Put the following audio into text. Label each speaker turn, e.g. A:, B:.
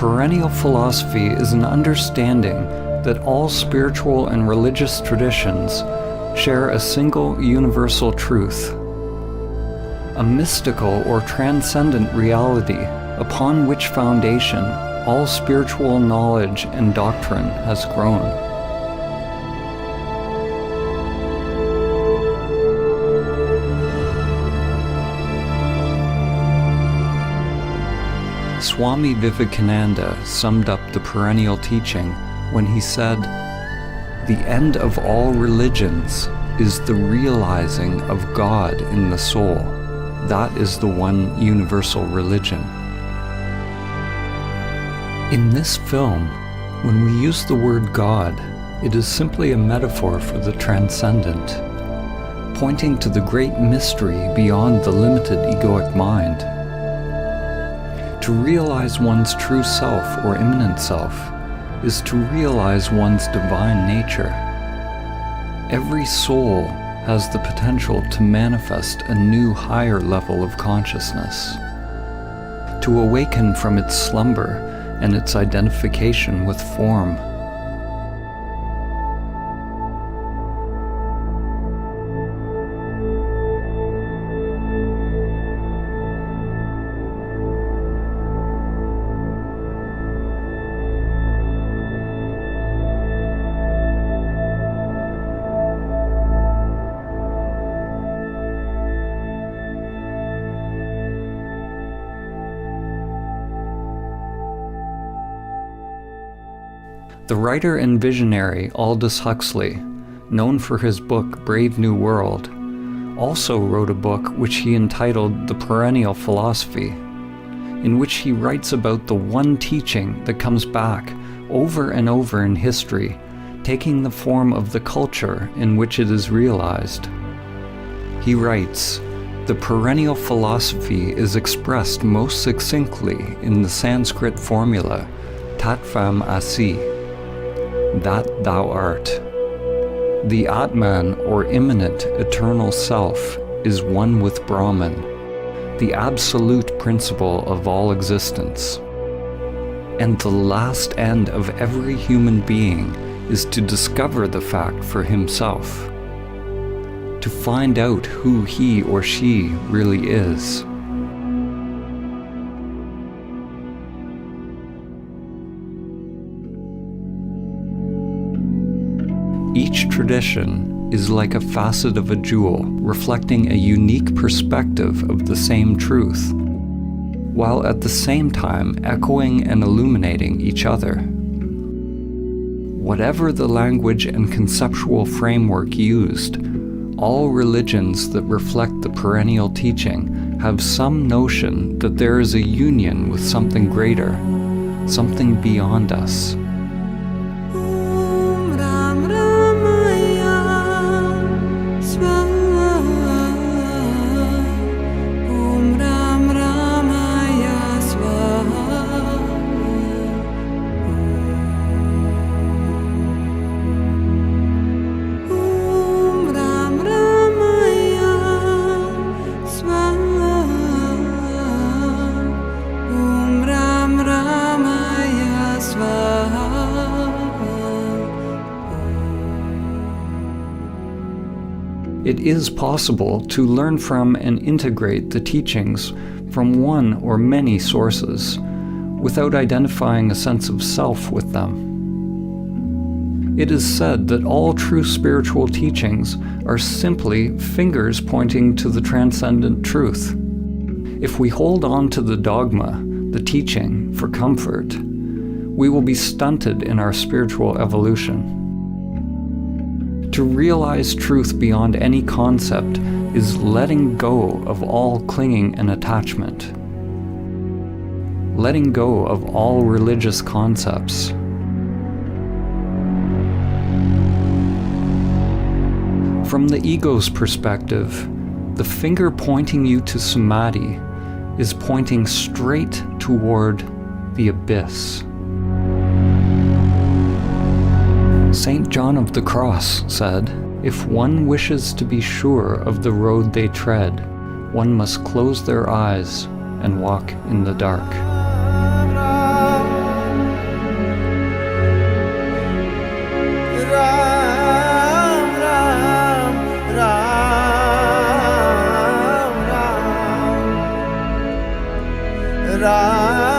A: perennial philosophy is an understanding that all spiritual and religious traditions share a single universal truth, a mystical or transcendent reality upon which foundation all spiritual knowledge and doctrine has grown. Swami Vivekananda summed up the perennial teaching when he said, "The end of all religions is the realizing of God in the soul. That is the one universal religion." In this film, when we use the word God, it is simply a metaphor for the transcendent, pointing to the great mystery beyond the limited egoic mind. To realize one's true self or immanent self is to realize one's divine nature. Every soul has the potential to manifest a new higher level of consciousness, to awaken from its slumber and its identification with form. The writer and visionary Aldous Huxley, known for his book Brave New World, also wrote a book which he entitled The Perennial Philosophy, in which he writes about the one teaching that comes back over and over in history, taking the form of the culture in which it is realized. He writes, "The perennial philosophy is expressed most succinctly in the Sanskrit formula, Tat Tvam Asi, that thou art. The Atman, or immanent eternal self, is one with Brahman, the absolute principle of all existence. And the last end of every human being is to discover the fact for himself, to find out who he or she really is." Each tradition is like a facet of a jewel, reflecting a unique perspective of the same truth, while at the same time echoing and illuminating each other. Whatever the language and conceptual framework used, all religions that reflect the perennial teaching have some notion that there is a union with something greater, something beyond us. It is possible to learn from and integrate the teachings from one or many sources without identifying a sense of self with them. It is said that all true spiritual teachings are simply fingers pointing to the transcendent truth. If we hold on to the dogma, the teaching, for comfort, we will be stunted in our spiritual evolution. To realize truth beyond any concept is letting go of all clinging and attachment, letting go of all religious concepts. From the ego's perspective, the finger pointing you to samadhi is pointing straight toward the abyss. St. John of the Cross said, "If one wishes to be sure of the road they tread, one must close their eyes and walk in the dark."
B: รั